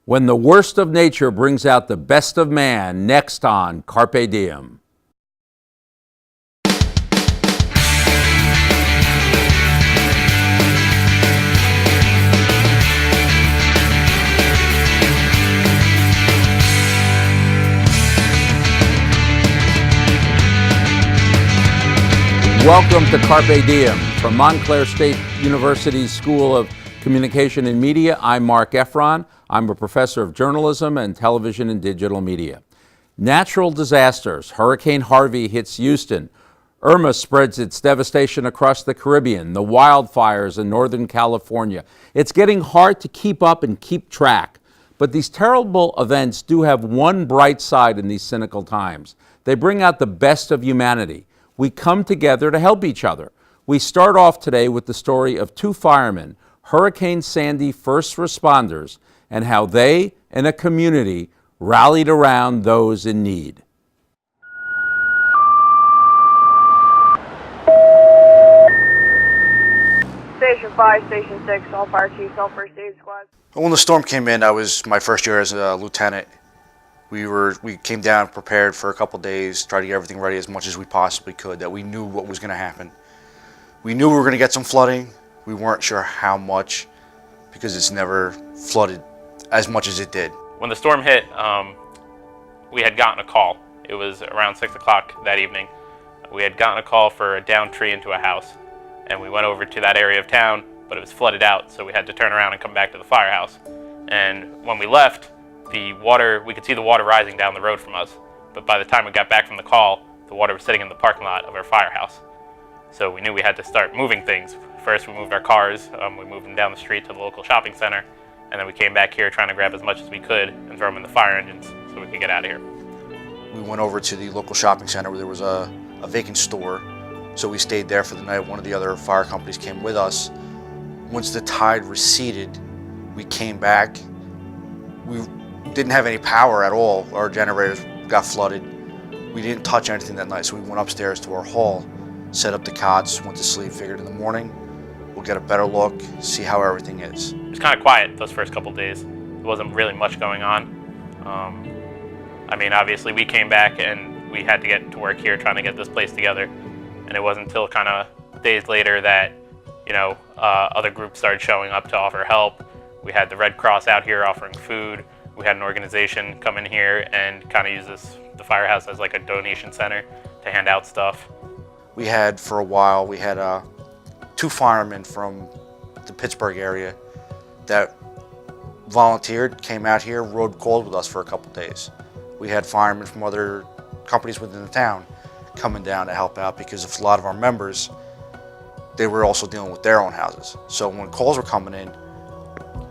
When the worst of nature brings out the best of man, next on Carpe Diem. Welcome to Carpe Diem. From Montclair State University's School of Communication and Media, I'm Mark Effron. I'm a professor of journalism and television and digital media. Natural disasters. Hurricane Harvey hits Houston. Irma spreads its devastation across the Caribbean. The wildfires in Northern California. It's getting hard to keep up and keep track. But these terrible events do have one bright side in these cynical times. They bring out the best of humanity. We come together to help each other. We start off today with the story of two firemen, Hurricane Sandy first responders, and how they and a community rallied around those in need. Station 5, Station 6, all fire chiefs, all first aid squads. When the storm came in, that was my first year as a lieutenant. We came down prepared for a couple days, tried to get everything ready as much as we possibly could, that we knew what was going to happen. We knew we were going to get some flooding. We weren't sure how much, because it's never flooded as much as it did. When the storm hit, we had gotten a call. It was around 6 o'clock that evening. We had gotten a call for a downed tree into a house, and we went over to that area of town, but it was flooded out, so we had to turn around and come back to the firehouse. And when we left, we could see the water rising down the road from us, but by the time we got back from the call, the water was sitting in the parking lot of our firehouse. So we knew we had to start moving things. First, we moved our cars. We moved them down the street to the local shopping center, and then we came back here trying to grab as much as we could and throw them in the fire engines so we could get out of here. We went over to the local shopping center where there was a vacant store, so we stayed there for the night. One of the other fire companies came with us. Once the tide receded, we came back. We didn't have any power at all. Our generators got flooded. We didn't touch anything that night, so we went upstairs to our hall, set up the cots, went to sleep, figured in the morning we'll get a better look, see how everything is. It was kind of quiet those first couple of days. There wasn't really much going on. I mean, obviously we came back and we had to get to work here trying to get this place together. And it wasn't until kind of days later that, other groups started showing up to offer help. We had the Red Cross out here offering food. We had an organization come in here and kind of use the firehouse as like a donation center to hand out stuff. We had, for a while, we had two firemen from the Pittsburgh area that volunteered, came out here, rode calls with us for a couple days. We had firemen from other companies within the town coming down to help out because a lot of our members, they were also dealing with their own houses. So when calls were coming in,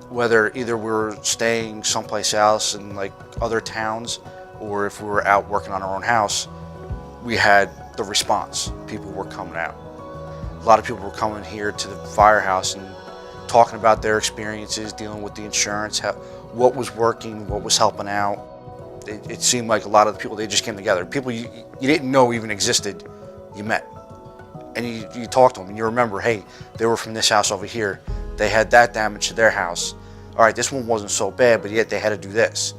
whether either we were staying someplace else in like other towns or if we were out working on our own house, we had the response. People were coming out. A lot of people were coming here to the firehouse and talking about their experiences, dealing with the insurance, what was working, what was helping out. It seemed like a lot of the people, they just came together. People you didn't know even existed, you met. And you talked to them and you remember, hey, they were from this house over here. They had that damage to their house. All right, this one wasn't so bad, but yet they had to do this.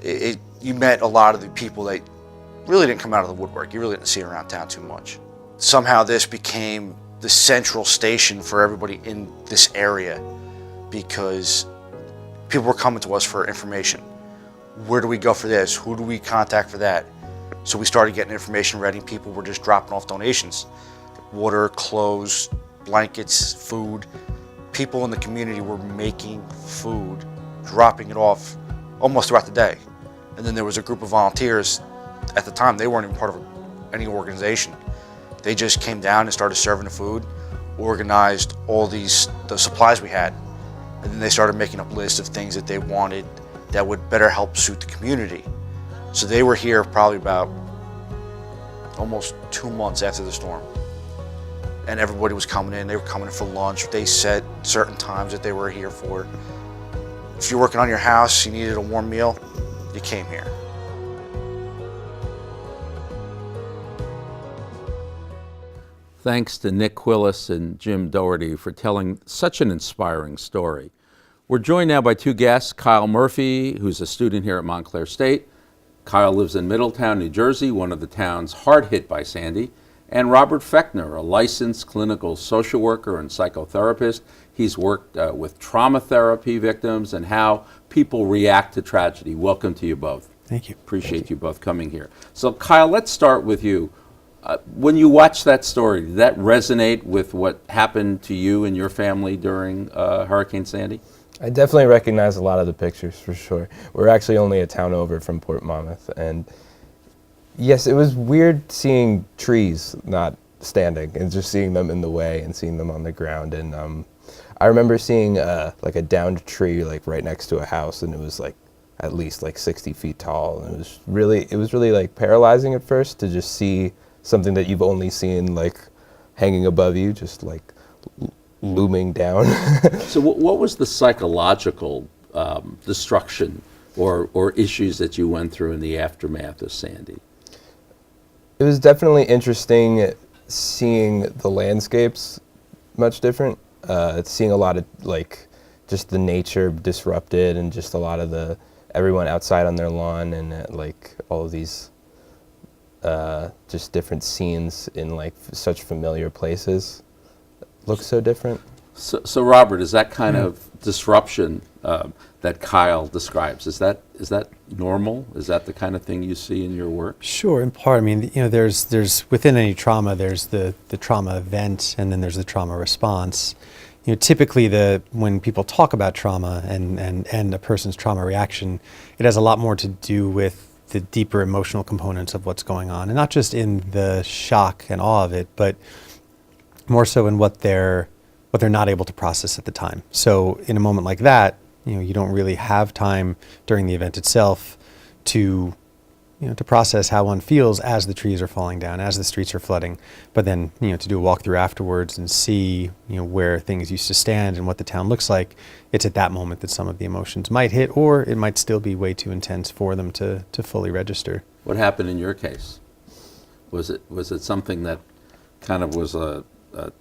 You met a lot of the people that really didn't come out of the woodwork. You really didn't see around town too much. Somehow this became the central station for everybody in this area because people were coming to us for information. Where do we go for this? Who do we contact for that? So we started getting information ready. People were just dropping off donations. Water, clothes, blankets, food. People in the community were making food, dropping it off almost throughout the day. And then there was a group of volunteers. At the time, they weren't even part of any organization. They just came down and started serving the food, organized all the supplies we had, and then they started making up lists of things that they wanted that would better help suit the community. So they were here probably about almost 2 months after the storm. And everybody was coming in, they were coming in for lunch. They set certain times that they were here for. If you're working on your house, you needed a warm meal, you came here. Thanks to Nick Quillis and Jim Doherty for telling such an inspiring story. We're joined now by two guests, Kyle Murphy, who's a student here at Montclair State. Kyle lives in Middletown, New Jersey, one of the towns hard hit by Sandy. And Robert Fechner, a licensed clinical social worker and psychotherapist. He's worked with trauma therapy victims and how people react to tragedy. Welcome to you both. Thank you. Appreciate you both coming here. So Kyle, let's start with you. When you watched that story, did that resonate with what happened to you and your family during Hurricane Sandy? I definitely recognize a lot of the pictures for sure. We're actually only a town over from Port Monmouth, and yes, it was weird seeing trees not standing and just seeing them in the way and seeing them on the ground. And I remember seeing like a downed tree like right next to a house, and it was like at least like 60 feet tall. And it was really like paralyzing at first to just see something that you've only seen like hanging above you, just like looming down. So what was the psychological destruction or issues that you went through in the aftermath of Sandy? It was definitely interesting seeing the landscapes much different. Seeing a lot of like just the nature disrupted and just a lot of everyone outside on their lawn and like all of these just different scenes in like such familiar places look so different. So Robert, is that kind of disruption that Kyle describes, is that normal? Is that the kind of thing you see in your work? Sure, in part. I mean, there's within any trauma, there's the trauma event, and then there's the trauma response. Typically when people talk about trauma and a person's trauma reaction, it has a lot more to do with the deeper emotional components of what's going on, and not just in the shock and awe of it, but more so in what they're not able to process at the time. So in a moment like that, you don't really have time during the event itself to process how one feels as the trees are falling down, as the streets are flooding, but then, to do a walkthrough afterwards and see, where things used to stand and what the town looks like. It's at that moment that some of the emotions might hit, or it might still be way too intense for them to fully register. What happened in your case? Was it something that kind of was a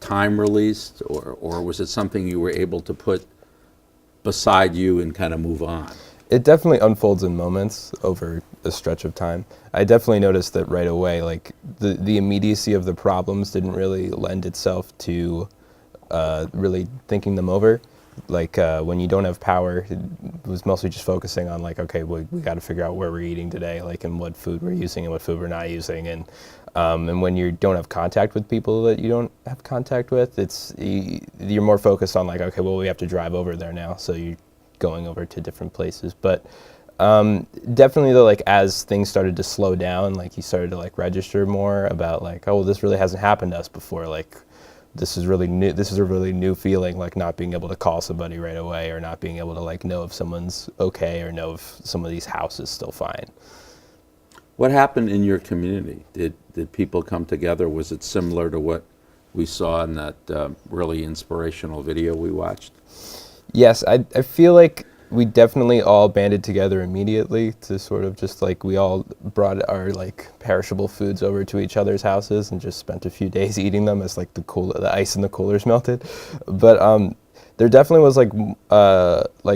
time released, or was it something you were able to put beside you and kind of move on? It definitely unfolds in moments over a stretch of time. I definitely noticed that right away, like the immediacy of the problems didn't really lend itself to really thinking them over. Like when you don't have power, it was mostly just focusing on like, okay, we got to figure out where we're eating today, like and what food we're using and what food we're not using. And when you don't have contact with people that you don't have contact with, you're more focused on like, okay, well, we have to drive over there now. So you're going over to different places. But definitely though, like as things started to slow down, like you started to like register more about like, oh, well, this really hasn't happened to us before. Like this is really new. This is a really new feeling, like not being able to call somebody right away or not being able to like know if someone's okay or know if some of these houses still fine. What happened in your community? Did people come together? Was it similar to what we saw in that really inspirational video we watched? Yes, I feel like we definitely all banded together immediately to sort of just like we all brought our like perishable foods over to each other's houses and just spent a few days eating them as like the ice in the coolers melted. But there definitely was like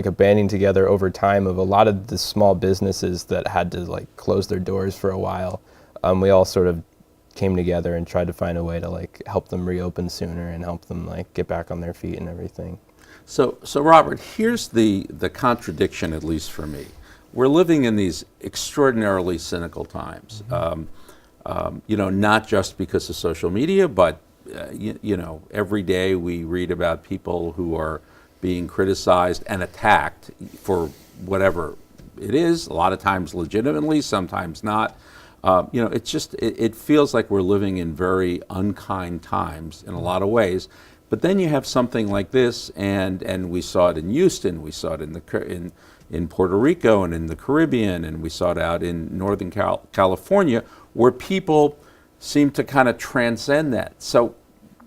a banding together over time of a lot of the small businesses that had to like close their doors for a while. We all sort of came together and tried to find a way to like help them reopen sooner and help them like get back on their feet and everything. So Robert, here's the contradiction, at least for me. We're living in these extraordinarily cynical times, not just because of social media, but every day we read about people who are being criticized and attacked for whatever it is, a lot of times legitimately, sometimes not. It feels like we're living in very unkind times in a lot of ways. But then you have something like this, and we saw it in Houston, we saw it in Puerto Rico and in the Caribbean, and we saw it out in Northern California, where people seem to kind of transcend that. So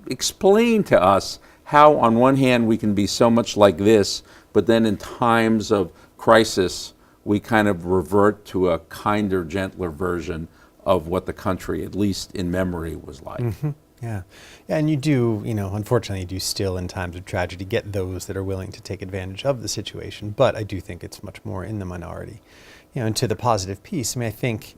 explain to us how, on one hand, we can be so much like this, but then in times of crisis, we kind of revert to a kinder, gentler version of what the country, at least in memory, was like. Mm-hmm. Yeah. And you do, unfortunately, you do still in times of tragedy get those that are willing to take advantage of the situation. But I do think it's much more in the minority. And to the positive piece, I think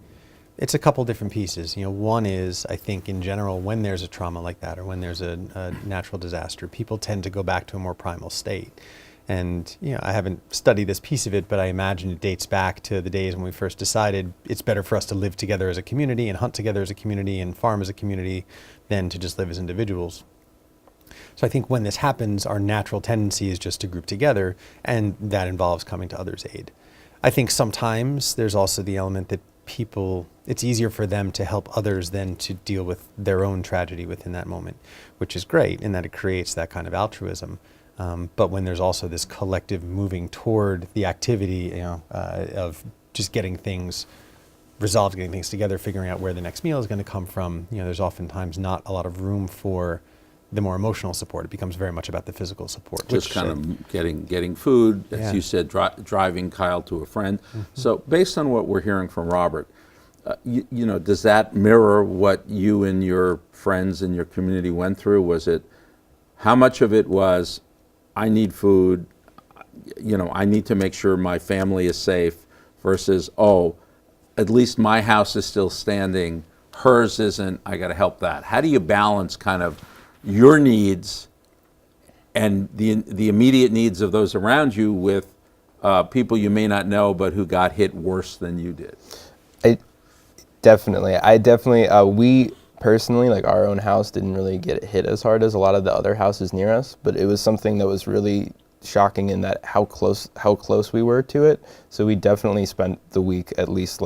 it's a couple different pieces. One is, I think in general, when there's a trauma like that or when there's a natural disaster, people tend to go back to a more primal state. And, I haven't studied this piece of it, but I imagine it dates back to the days when we first decided it's better for us to live together as a community and hunt together as a community and farm as a community than to just live as individuals. So I think when this happens, our natural tendency is just to group together, and that involves coming to others' aid. I think sometimes there's also the element that it's easier for them to help others than to deal with their own tragedy within that moment, which is great in that it creates that kind of altruism. But when there's also this collective moving toward the activity, of just getting things resolved, getting things together, figuring out where the next meal is going to come from, there's oftentimes not a lot of room for the more emotional support. It becomes very much about the physical support. Just kind of getting food, as you said, driving Kyle to a friend. Mm-hmm. So based on what we're hearing from Robert, does that mirror what you and your friends in your community went through? Was it, how much of it was, I need food, I need to make sure my family is safe, versus, at least my house is still standing, hers isn't, I got to help that. How do you balance kind of your needs and the immediate needs of those around you with people you may not know but who got hit worse than you did? I definitely, we personally, like our own house didn't really get hit as hard as a lot of the other houses near us, but it was something that was really shocking in that how close we were to it. So we definitely spent the week at least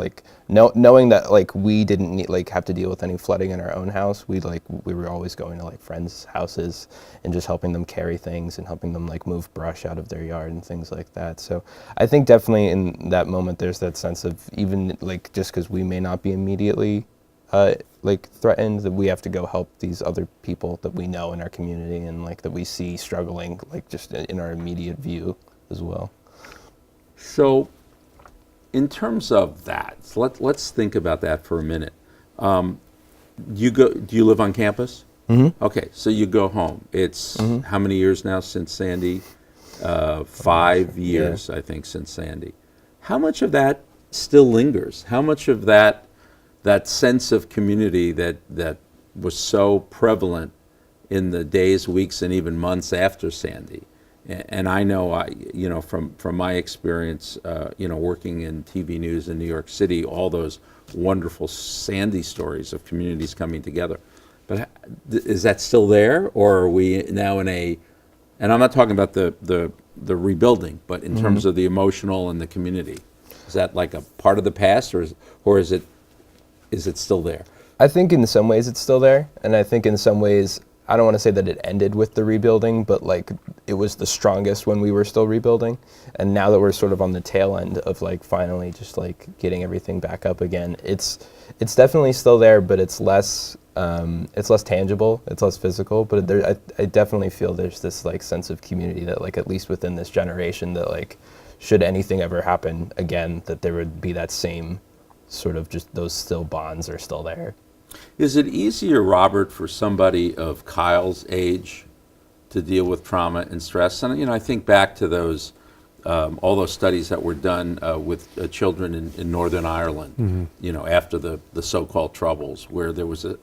knowing that we didn't have to deal with any flooding in our own house. We were always going to friends' houses and just helping them carry things and helping them move brush out of their yard and things like that. So I think definitely in that moment there's that sense of, even just because we may not be immediately threatened, that we have to go help these other people that we know in our community and that we see struggling just in our immediate view as well. So in terms of that, let's think about that for a minute. Do you live on campus? Mm-hmm. Okay, so you go home. It's how many years now since Sandy? 5 years, yeah. I think, since Sandy. How much of that still lingers? How much of that sense of community that was so prevalent in the days, weeks, and even months after Sandy? And I know, from my experience, working in TV news in New York City, all those wonderful Sandy stories of communities coming together. But is that still there, or are we now in a? And I'm not talking about the rebuilding, but in terms of the emotional and the community, is that a part of the past, or is it still there? I think in some ways it's still there, and I think in some ways, I don't want to say that it ended with the rebuilding, but it was the strongest when we were still rebuilding, and now that we're sort of on the tail end of finally just getting everything back up again, it's definitely still there, but it's less tangible, it's less physical, but I definitely feel there's this sense of community that at least within this generation, that should anything ever happen again, that there would be that same sort of, just those still bonds are still there. Is it easier, Robert, for somebody of Kyle's age to deal with trauma and stress? And I think back to those all those studies that were done with children in Northern Ireland, after the so-called Troubles, where there was an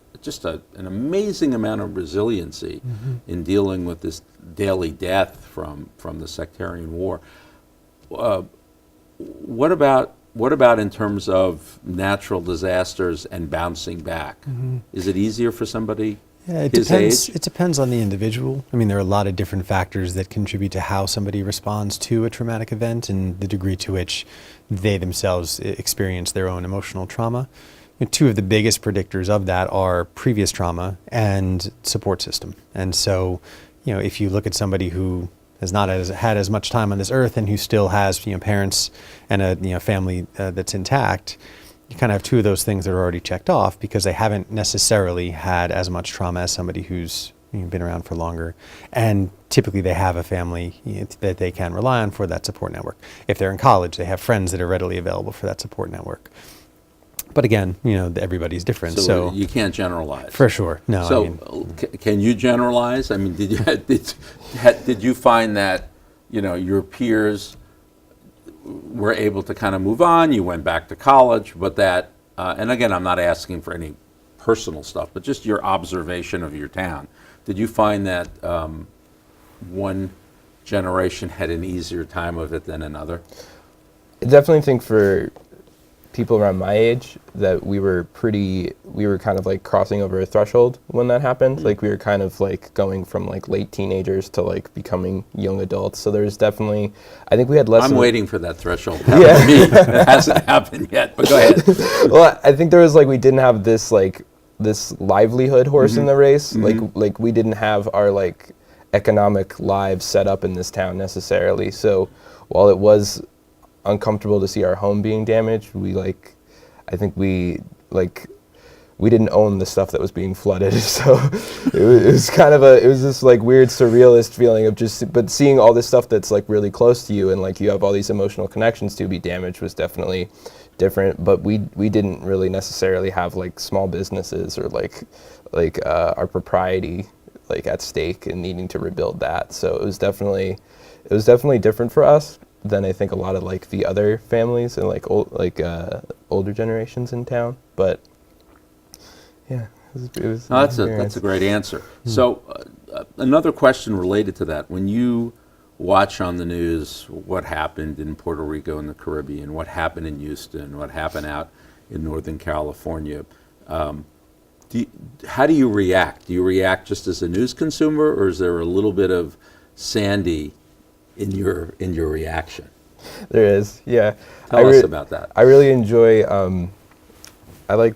amazing amount of resiliency in dealing with this daily death from the sectarian war. What about in terms of natural disasters and bouncing back? Is it easier for somebody his age? It depends on the individual. I mean, there are a lot of different factors that contribute to how somebody responds to a traumatic event and the degree to which they themselves experience their own emotional trauma. Two of the biggest predictors of that are previous trauma and support system. And so, if you look at somebody who has not had as much time on this earth and who still has parents and a family that's intact, you kind of have two of those things that are already checked off because they haven't necessarily had as much trauma as somebody who's been around for longer. And typically they have a family that they can rely on for that support network. If they're in college, they have friends that are readily available for that support network. But again, everybody's different. So you can't generalize. For sure. No. So can you generalize? I mean, did you find that your peers were able to kind of move on? You went back to college, but that and again, I'm not asking for any personal stuff, but just your observation of your town. Did you find that one generation had an easier time of it than another? I definitely think for people around my age that we were kind of like crossing over a threshold when that happened. Mm-hmm. Like we were kind of like going from like late teenagers to like becoming young adults. So there's definitely, I think we had less. I'm waiting for that threshold to happen to me. It hasn't happened yet, but go ahead. Well, I think there was like, we didn't have this livelihood horse in the race. Mm-hmm. Like we didn't have our like economic lives set up in this town necessarily. So while it was uncomfortable to see our home being damaged, I think we didn't own the stuff that was being flooded. So it was this like weird surrealist feeling of but seeing all this stuff that's like really close to you and like you have all these emotional connections to be damaged was definitely different. But we didn't really necessarily have like small businesses or like our propriety like at stake and needing to rebuild that. So it was definitely different for us than I think a lot of like the other families and like older generations in town. But yeah, it was no, that's a great answer. Mm-hmm. So another question related to that: when you watch on the news what happened in Puerto Rico and the Caribbean, what happened in Houston, what happened out in Northern California, how do you react? Do you react just as a news consumer, or is there a little bit of Sandy in your reaction? There is, yeah. Tell us about that. I really enjoy. I like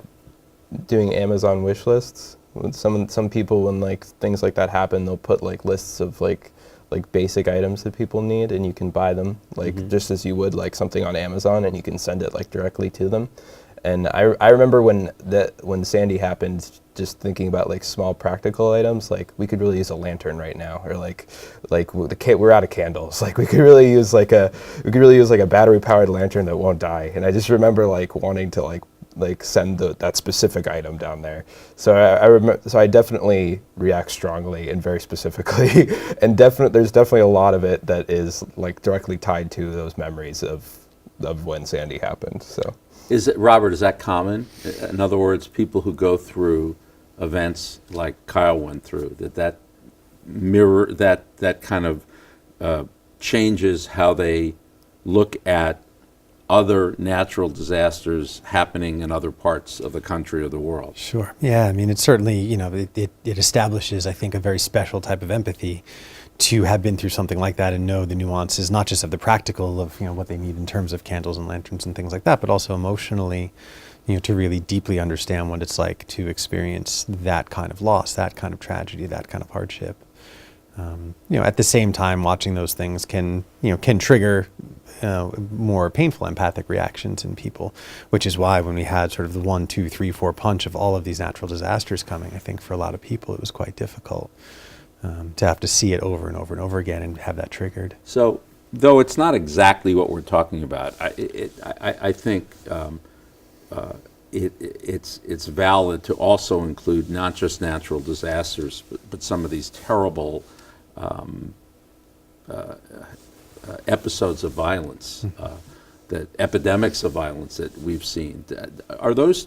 doing Amazon wish lists. Some people, when like things like that happen, they'll put like lists of like basic items that people need, and you can buy them like just as you would like something on Amazon, and you can send it like directly to them. And I remember when Sandy happened, just thinking about like small practical items, like we could really use a lantern right now, or we're out of candles. Like we could really use like a battery powered lantern that won't die. And I just remember like wanting to like send that specific item down there. So I definitely react strongly and very specifically, and there's definitely a lot of it that is like directly tied to those memories of when Sandy happened. So. Robert, is that common? In other words, people who go through events like Kyle went through, that mirror, that kind of changes how they look at other natural disasters happening in other parts of the country or the world? Sure. Yeah, I mean, it certainly, it establishes, I think, a very special type of empathy to have been through something like that and know the nuances, not just of the practical of what they need in terms of candles and lanterns and things like that, but also emotionally, to really deeply understand what it's like to experience that kind of loss, that kind of tragedy, that kind of hardship. At the same time, watching those things can trigger more painful empathic reactions in people, which is why when we had sort of the 1, 2, 3, 4 punch of all of these natural disasters coming, I think for a lot of people it was quite difficult. To have to see it over and over and over again and have that triggered. So, though it's not exactly what we're talking about, I think it's valid to also include not just natural disasters, but some of these terrible episodes of violence, that epidemics of violence that we've seen. Is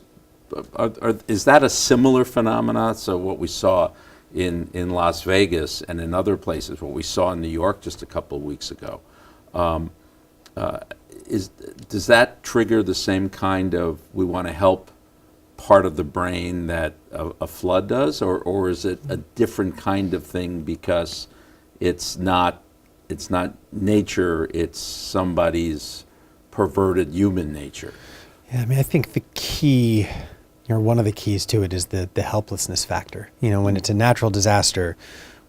that a similar phenomenon? So what we saw in Las Vegas and in other places, what we saw in New York just a couple of weeks ago, does that trigger the same kind of we want to help part of the brain that a flood does, or is it a different kind of thing because it's not nature, it's somebody's perverted human nature? Yeah, I mean, I think the key, one of the keys to it is the helplessness factor. When it's a natural disaster,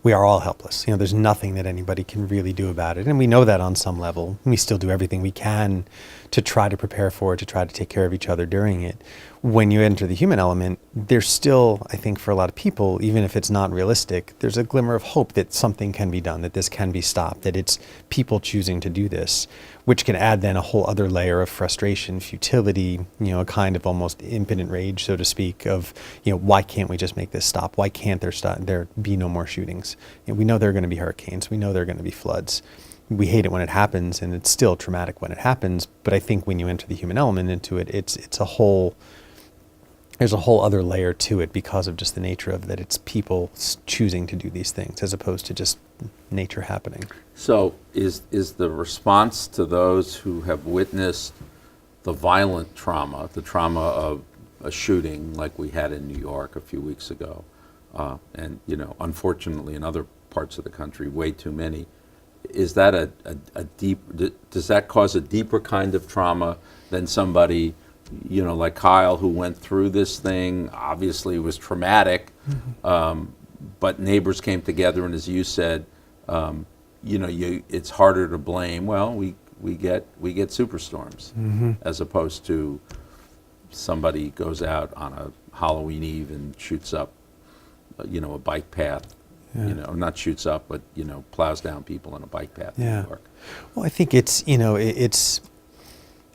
we are all helpless. There's nothing that anybody can really do about it. And we know that on some level. We still do everything we can to try to prepare for it, to try to take care of each other during it. When you enter the human element, there's still, I think for a lot of people, even if it's not realistic, there's a glimmer of hope that something can be done, that this can be stopped, that it's people choosing to do this, which can add then a whole other layer of frustration, futility, a kind of almost impotent rage, so to speak, of, why can't we just make this stop? Why can't there be no more shootings? We know there are going to be hurricanes. We know there are going to be floods. We hate it when it happens, and it's still traumatic when it happens. But I think when you enter the human element into it, there's a whole other layer to it because of just the nature of that. It's people choosing to do these things as opposed to just nature happening. So is the response to those who have witnessed the violent trauma, the trauma of a shooting like we had in New York a few weeks ago, and unfortunately in other parts of the country way too many, is that a deep, does that cause a deeper kind of trauma than somebody like Kyle, who went through this thing? Obviously it was traumatic, but neighbors came together, and as you said, it's harder to blame. Well, we get superstorms, as opposed to somebody goes out on a Halloween Eve and shoots up, a bike path. Not shoots up, but plows down people on a bike path in New York. Well, I think it's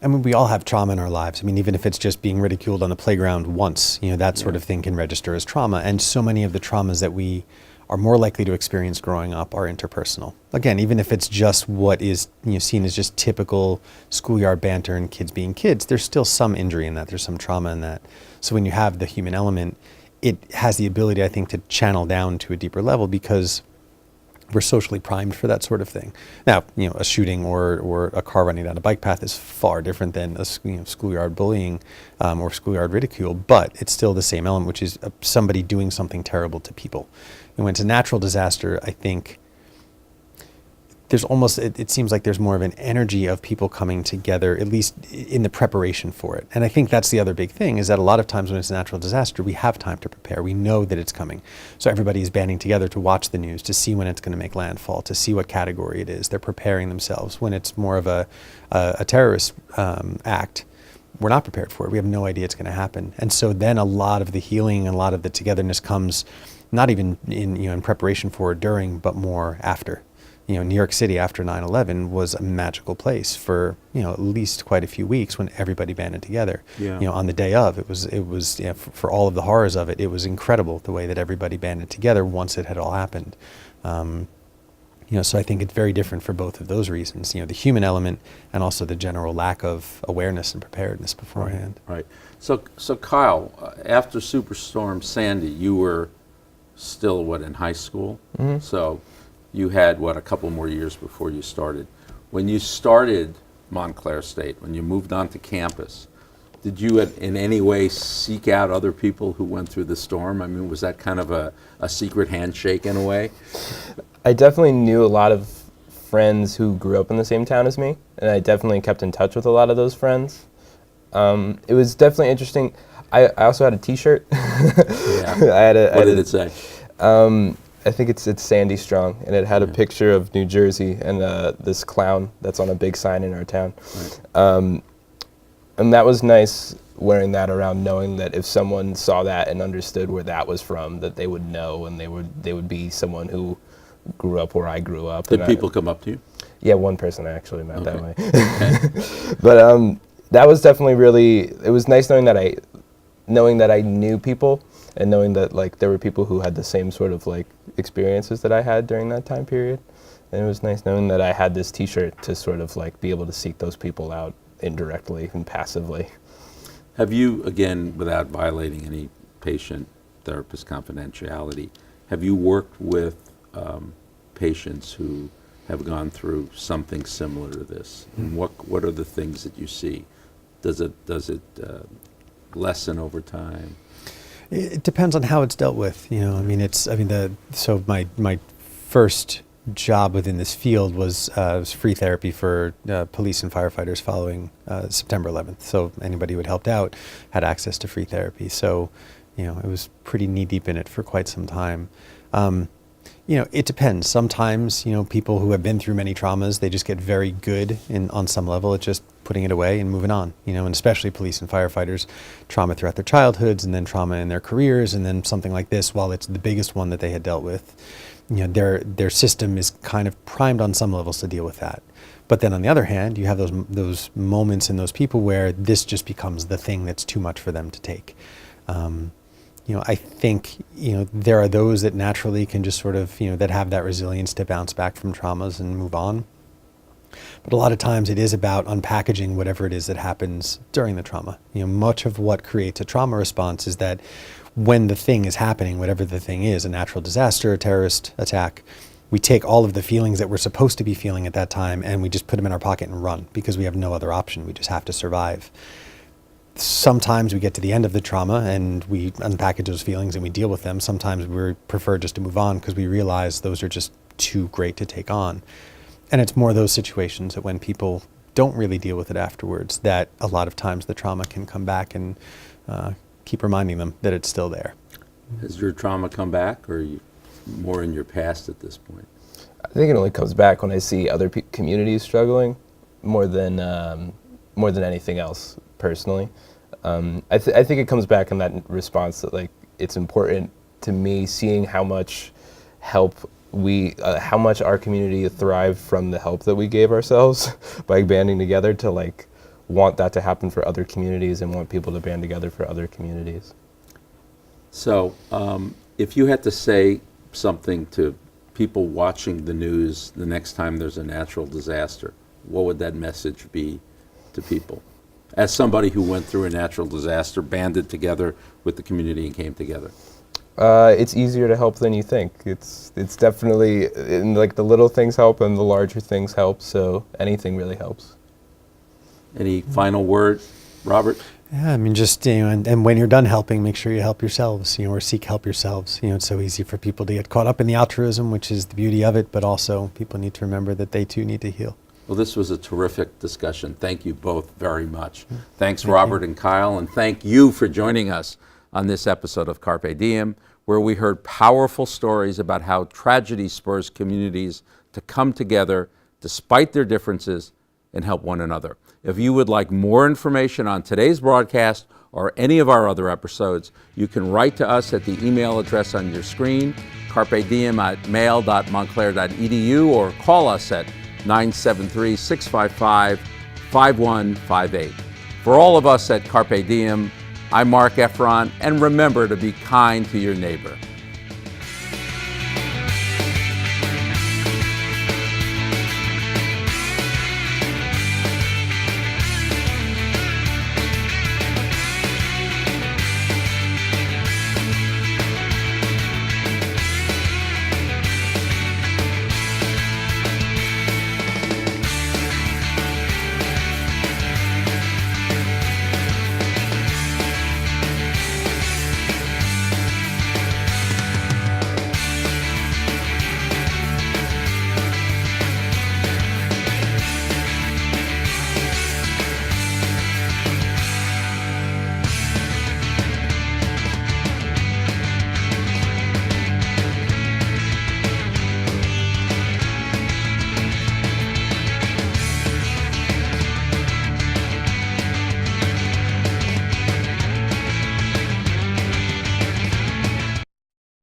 we all have trauma in our lives. Even if it's just being ridiculed on the playground once, that sort of thing can register as trauma. And so many of the traumas that we are more likely to experience growing up are interpersonal. Again, even if it's just what is seen as just typical schoolyard banter and kids being kids, there's still some injury in that. There's some trauma in that. So when you have the human element, it has the ability, I think, to channel down to a deeper level because we're socially primed for that sort of thing. Now, a shooting or a car running down a bike path is far different than a schoolyard bullying or schoolyard ridicule, but it's still the same element, which is somebody doing something terrible to people. And when it's a natural disaster, I think there's almost, it seems like there's more of an energy of people coming together, at least in the preparation for it. And I think that's the other big thing, is that a lot of times when it's a natural disaster, we have time to prepare. We know that it's coming. So everybody is banding together to watch the news, to see when it's going to make landfall, to see what category it is. They're preparing themselves. When it's more of a terrorist act, we're not prepared for it. We have no idea it's going to happen. And so then a lot of the healing and a lot of the togetherness comes not even in preparation for or during, but more after. New York City after 9/11 was a magical place for at least quite a few weeks when everybody banded together. On the day of, it was for all of the horrors of it, it was incredible the way that everybody banded together once it had all happened. So I think it's very different for both of those reasons. The human element and also the general lack of awareness and preparedness beforehand. Right. So Kyle, after Superstorm Sandy, you were still in high school? Mm-hmm. So you had, a couple more years before you started. When you started Montclair State, when you moved onto campus, did you in any way seek out other people who went through the storm? Was that kind of a secret handshake in a way? I definitely knew a lot of friends who grew up in the same town as me, and I definitely kept in touch with a lot of those friends. It was definitely interesting. I also had a T-shirt. Yeah. What did it say? I think it's Sandy Strong, and it had a picture of New Jersey and this clown that's on a big sign in our town. Right. And that was nice, wearing that around, knowing that if someone saw that and understood where that was from, that they would know, and they would be someone who grew up where I grew up. Did people come up to you? Yeah, one person I actually met that way. Okay. But that was definitely it was nice knowing that I knew people, and knowing that there were people who had the same sort of experiences that I had during that time period. And it was nice knowing that I had this T-shirt to sort of be able to seek those people out indirectly and passively. Have you, again, without violating any patient-therapist confidentiality, have you worked with patients who have gone through something similar to this? And what are the things that you see? Does it lessen over time? It depends on how it's dealt with. So my first job within this field was free therapy for police and firefighters following September 11th. So anybody who had helped out had access to free therapy. So, it was pretty knee deep in it for quite some time. It depends. Sometimes, people who have been through many traumas, they just get very good on some level at just putting it away and moving on, and especially police and firefighters, trauma throughout their childhoods and then trauma in their careers, and then something like this, while it's the biggest one that they had dealt with, their system is kind of primed on some levels to deal with that. But then on the other hand, you have those moments in those people where this just becomes the thing that's too much for them to take. I think, there are those that naturally can just sort of, that have that resilience to bounce back from traumas and move on. But a lot of times it is about unpackaging whatever it is that happens during the trauma. Much of what creates a trauma response is that when the thing is happening, whatever the thing is, a natural disaster, a terrorist attack, we take all of the feelings that we're supposed to be feeling at that time and we just put them in our pocket and run because we have no other option. We just have to survive. Sometimes we get to the end of the trauma and we unpackage those feelings and we deal with them. Sometimes we prefer just to move on because we realize those are just too great to take on. And it's more those situations that when people don't really deal with it afterwards, that a lot of times the trauma can come back and keep reminding them that it's still there. Has your trauma come back, or are you more in your past at this point? I think it only comes back when I see other communities struggling more than anything else, personally. I think it comes back in that response that it's important to me seeing how much help how much our community thrived from the help that we gave ourselves by banding together to want that to happen for other communities and want people to band together for other communities. So if you had to say something to people watching the news the next time there's a natural disaster, what would that message be to people? As somebody who went through a natural disaster, banded together with the community and came together. It's easier to help than you think. It's definitely, the little things help and the larger things help, so anything really helps. Any final word, Robert? Yeah, just, and when you're done helping, make sure you help yourselves, or seek help yourselves. It's so easy for people to get caught up in the altruism, which is the beauty of it, but also people need to remember that they too need to heal. Well, this was a terrific discussion. Thank you both very much. Thanks, Robert and Kyle, and thank you for joining us on this episode of Carpe Diem, where we heard powerful stories about how tragedy spurs communities to come together despite their differences and help one another. If you would like more information on today's broadcast or any of our other episodes, you can write to us at the email address on your screen, carpediem@mail.montclair.edu, or call us at 973-655-5158. For all of us at Carpe Diem, I'm Mark Effron, and remember to be kind to your neighbor.